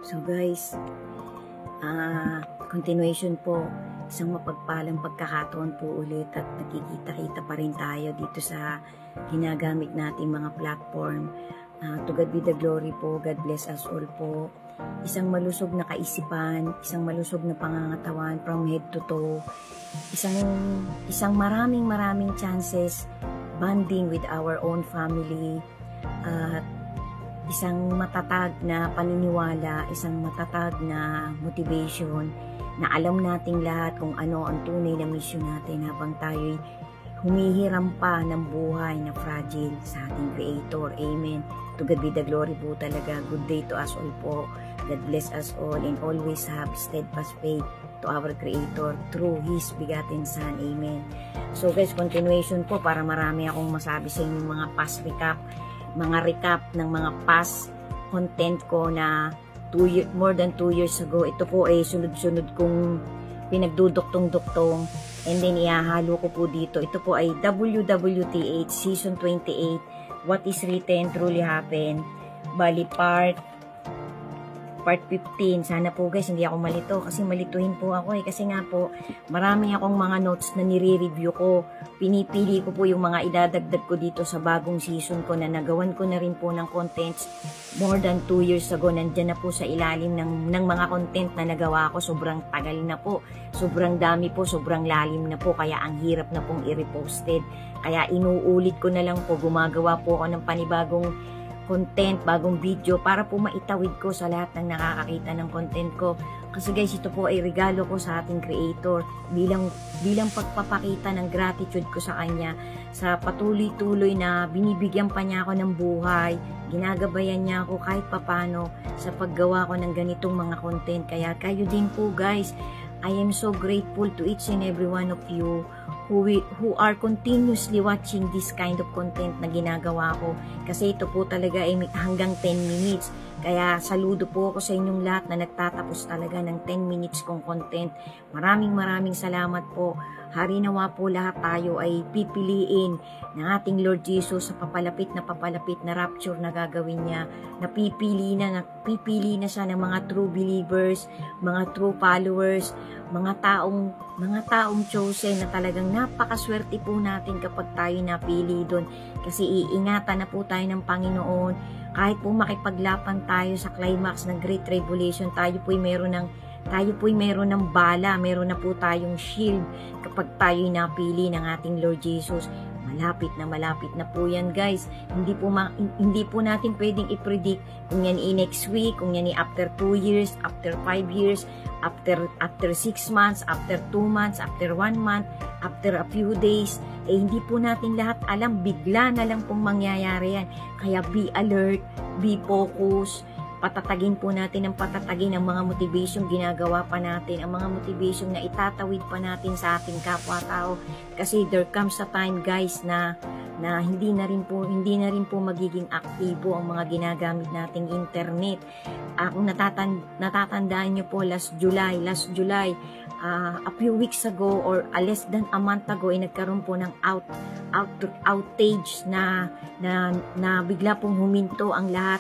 So guys, continuation po, isang mapagpalang pagkakataon po ulit at nakikita-kita pa rin tayo dito sa ginagamit nating mga platform. To God be the glory po, God bless us all po. Isang malusog na kaisipan, isang malusog na pangangatawan from head to toe, isang maraming chances bonding with our own family, at isang matatag na paniniwala, isang matatag na motivation na alam nating lahat kung ano ang tunay na mission natin habang tayo'y humihiram pa ng buhay na fragile sa ating Creator. Amen. To God be the glory po talaga. Good day to us all po. God bless us all and always have steadfast faith to our Creator through His begotten Son. Amen. So guys, continuation po para marami akong masabi sa inyong mga past recap. Mga recap ng mga past content ko na more than 2 years ago. Ito po ay sunod-sunod kong pinagduduktong-duktong and then ihahalo ko po dito. Ito po ay WWTH Season 28, What is Written Truly Happened. Bali part 15. Sana po guys hindi ako malito kasi malituhin po ako kasi nga po marami akong mga notes na nire-review ko. Pinipili ko po yung mga idadagdag ko dito sa bagong season ko na nagawan ko na rin po ng contents more than 2 years ago. Nandyan na po sa ilalim ng mga content na nagawa ko. Sobrang tagal na po, sobrang dami po, sobrang lalim na po, kaya ang hirap na pong i-reposted. Kaya inuulit ko na lang po, gumagawa po ako ng panibagong content, bagong video para po maitawid ko sa lahat ng nakakakita ng content ko. Kasi guys, ito po ay regalo ko sa ating Creator bilang pagpapakita ng gratitude ko sa Kanya sa patuloy-tuloy na binibigyan pa niya ako ng buhay, ginagabayan niya ako kahit papano sa paggawa ko ng ganitong mga content. Kaya kayo din po guys, I am so grateful to each and every one of you who are continuously watching this kind of content na ginagawa ko. Kasi ito po talaga ay hanggang 10 minutes. Kaya saludo po ako sa inyong lahat na nagtatapos talaga ng 10 minutes kong content. Maraming salamat po. Harinawa po lahat tayo ay pipiliin ng ating Lord Jesus sa papalapit na rapture na gagawin niya. Napipili na siya ng mga true believers, mga true followers, mga taong chosen na talagang napakaswerte po natin kapag tayo napili doon. Kasi iingatan na po tayo ng Panginoon. Kahit po makipaglaban tayo sa climax ng Great Tribulation, tayo po'y meron ng bala, meron na po tayong shield kapag tayo'y napili ng ating Lord Jesus. Malapit na po yan guys. Hindi po natin pwedeng i-predict kung yan next week, kung yan after 2 years, after 5 years, after 6 months, after 2 months, after 1 month, after a few days. Hindi po natin lahat alam, bigla na lang pong mangyayari yan. Kaya be alert, be focused. Patatagin po natin ang patatagin ang mga motivation ginagawa pa natin, ang mga motivation na itatawid pa natin sa ating kapwa-tao. Kasi there comes a time guys na hindi na rin po magiging aktibo ang mga ginagamit nating internet. Kung natatandaan nyo po last July, a few weeks ago or less than a month ago ay nagkaroon po ng outage na bigla pong huminto ang lahat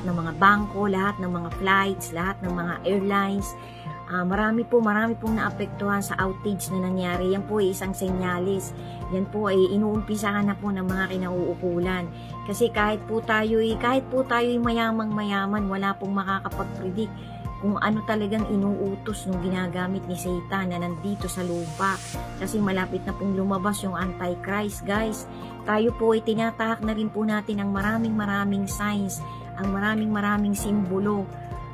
ng mga bangko, lahat ng mga flights, lahat ng mga airlines. Marami pong naapektuhan sa outage na nangyari. Yan po ay isang senyalis. Yan po ay inuumpisahan na po ng mga kinauukulan. Kasi kahit po tayo'y mayamang-mayaman, wala pong makakapag-predict kung ano talagang inuutos ng ginagamit ni Satan na nandito sa lupa. Kasi malapit na pong lumabas yung Antichrist guys. Tayo po ay tinatahak na rin po natin ang maraming signs, ang maraming simbolo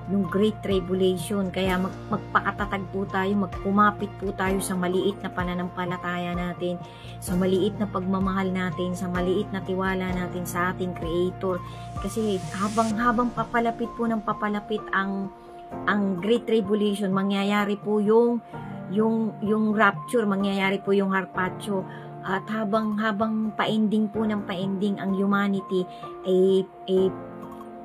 ng Great Tribulation. Kaya magpakatatag po tayo, magkumapit po tayo sa maliit na pananampalataya natin, sa maliit na pagmamahal natin, sa maliit na tiwala natin sa ating Creator. Kasi habang papalapit ang Great Tribulation, mangyayari po yung rapture, mangyayari po yung harpacho. At habang paending po ng paending ang humanity,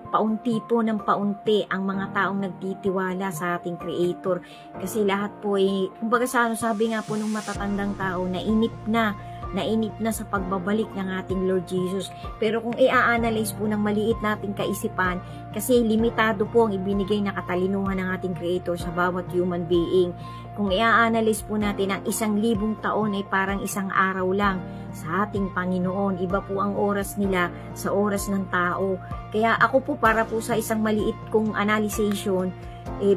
paunti po ng paunti ang mga taong nagtitiwala sa ating Creator. Kasi lahat po kumbaga sabi nga po ng matatandang tao na inip na nainip na sa pagbabalik ng ating Lord Jesus. Pero kung i-analyze po ng maliit nating kaisipan, kasi limitado po ang ibinigay na katalinuhan ng ating Creator sa bawat human being. Kung i-analyze po natin ang 1,000 taon ay parang isang araw lang sa ating Panginoon. Iba po ang oras nila sa oras ng tao. Kaya ako po, para po sa isang maliit kong analyzation,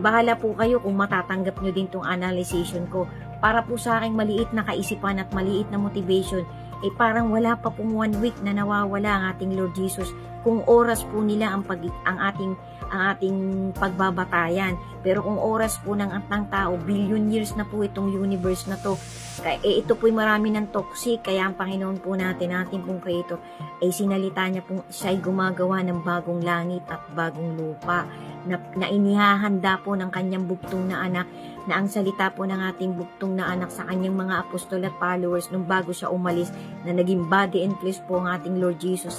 bahala po kayo kung matatanggap nyo din tong analyzation ko. Para po sa aking maliit na kaisipan at maliit na motivation, parang wala pa pong 1 week na nawawala ang ating Lord Jesus kung oras po nila ang ating pagbabatayan. Pero kung oras po ng tao, billion years na po itong universe na to. Ito po'y marami ng toxic, kaya ang Panginoon po natin, ating pong Creator, sinalita niya po, siya'y gumagawa ng bagong langit at bagong lupa, na inihahanda po ng kanyang bugtong na anak, na ang salita po ng ating bugtong na anak sa kanyang mga apostol at followers nung bago siya umalis, na naging body and flesh po ang ating Lord Jesus,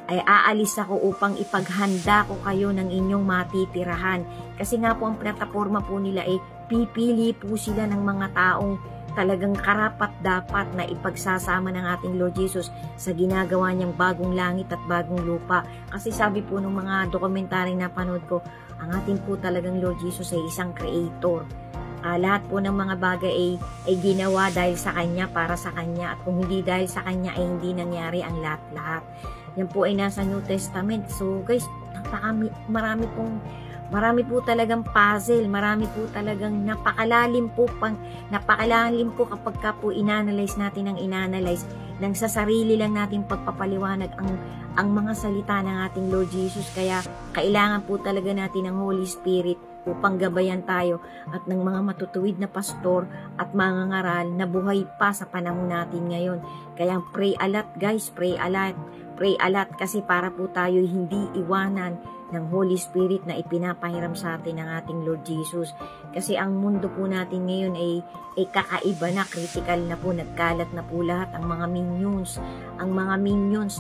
ay aalis ako upang ipaghanda ko kayo ng inyong matitirahan. Kasi nga po ang plataforma po nila pipili po sila ng mga taong talagang karapat dapat na ipagsasama ng ating Lord Jesus sa ginagawa niyang bagong langit at bagong lupa. Kasi sabi po ng mga dokumentaryong napanood ko, ang ating po talagang Lord Jesus ay isang creator. Lahat po ng mga bagay ay ginawa dahil sa Kanya, para sa Kanya. At kung hindi dahil sa Kanya ay hindi nangyari ang lahat-lahat. Yan po ay nasa New Testament. So guys, marami po talagang puzzle, marami po talagang napakalalim po kapag ka po inanalyze natin ng sa sarili lang natin pagpapaliwanag ang mga salita ng ating Lord Jesus. Kaya kailangan po talaga natin ng Holy Spirit upang gabayan tayo at ng mga matutuwid na pastor at mga ngaral na buhay pa sa panahon natin ngayon. Kaya pray a lot guys, pray a lot kasi para po tayo hindi iwanan ng Holy Spirit na ipinapahiram sa atin ng ating Lord Jesus. Kasi ang mundo po natin ngayon ay kakaiba na, critical na po, nagkalat na po lahat ang mga minions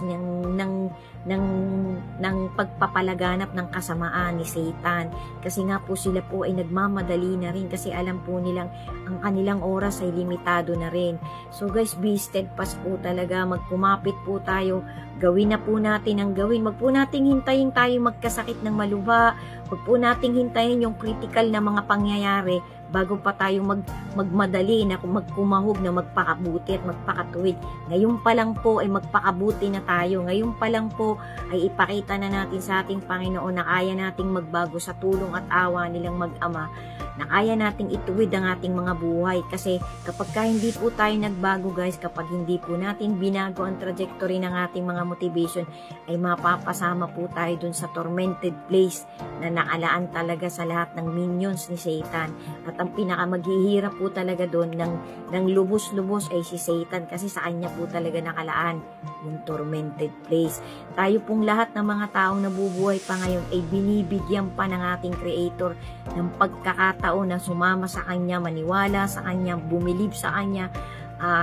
ng pagpapalaganap ng kasamaan ni Satan. Kasi nga po sila po ay nagmamadali na rin kasi alam po nilang ang kanilang oras ay limitado na rin. So guys, be steadfast po talaga, magkumapit po tayo, gawin na po natin ang gawin. Wag po nating hintayin tayo magkasakit ng malubha, wag po nating hintayin yung critical na mga pangyayari bago pa tayo magmadali na magkumahog na magpakabuti at magpakatuwid. Ngayon pa lang po ay magpakabuti na tayo. Ngayon pa lang po ay ipakita na natin sa ating Panginoon na kaya nating magbago sa tulong at awa nilang mag-ama, na kaya nating ituwid ang ating mga buhay. Kasi kapag hindi po tayo nagbago guys, kapag hindi po natin binago ang trajectory ng ating mga motivation, ay mapapasama po tayo dun sa tormented place na nakalaan talaga sa lahat ng minions ni Satan. At ang pinakamaghihirap po talaga doon ng lubos-lubos ay si Satan, kasi sa kanya po talaga nakalaan yung tormented place. Tayo pong lahat ng mga taong nabubuhay pa ngayon ay binibigyan pa ng ating Creator ng pagkakataon na sumama sa kanya, maniwala sa kanya, bumilib sa kanya,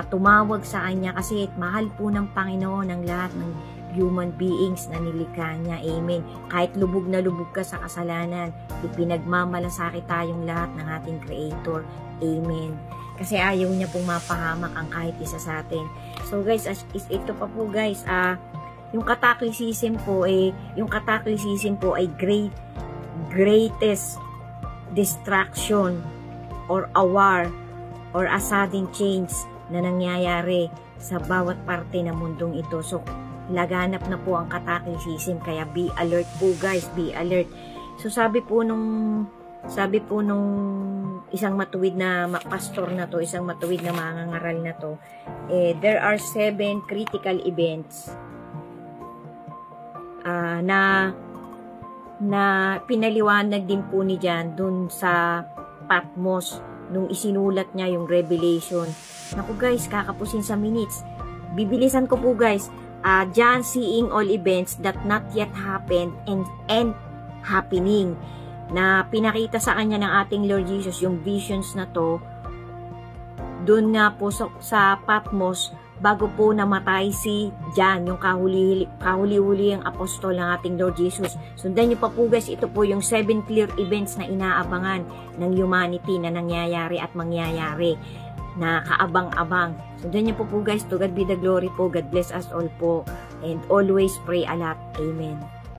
tumawag sa kanya, kasi mahal po ng Panginoon ang lahat ng human beings na nilikha niya. Amen. Kahit lubog na lubog ka sa kasalanan, ipinagmamalasakit tayong lahat ng ating Creator. Amen. Kasi ayaw niya pong mapahamak ang kahit isa sa atin. So guys, ito pa po guys, yung cataclysm po ay greatest distraction or a war or a sudden change na nangyayari sa bawat parte ng mundong ito. So laganap na po ang cataclysm, kaya be alert po guys, be alert. So sabi po nung isang matuwid na pastor na to, isang matuwid na mangangaral na to, there are 7 critical events na pinaliwanag din po ni John dun sa Patmos nung isinulat niya yung Revelation. Naku guys, kakapusin sa minutes. Bibilisan ko po guys. John seeing all events that not yet happened and happening, na pinakita sa kanya ng ating Lord Jesus yung visions na to doon nga po sa Patmos bago po namatay si John, yung kahuli-huli ang apostol ng ating Lord Jesus. Sundan nyo pa po guys, ito po yung 7 clear events na inaabangan ng humanity na nangyayari at mangyayari. na kaabang-abang. Sundan niyo po guys. To God be the glory po. God bless us all po. And always pray a lot. Amen.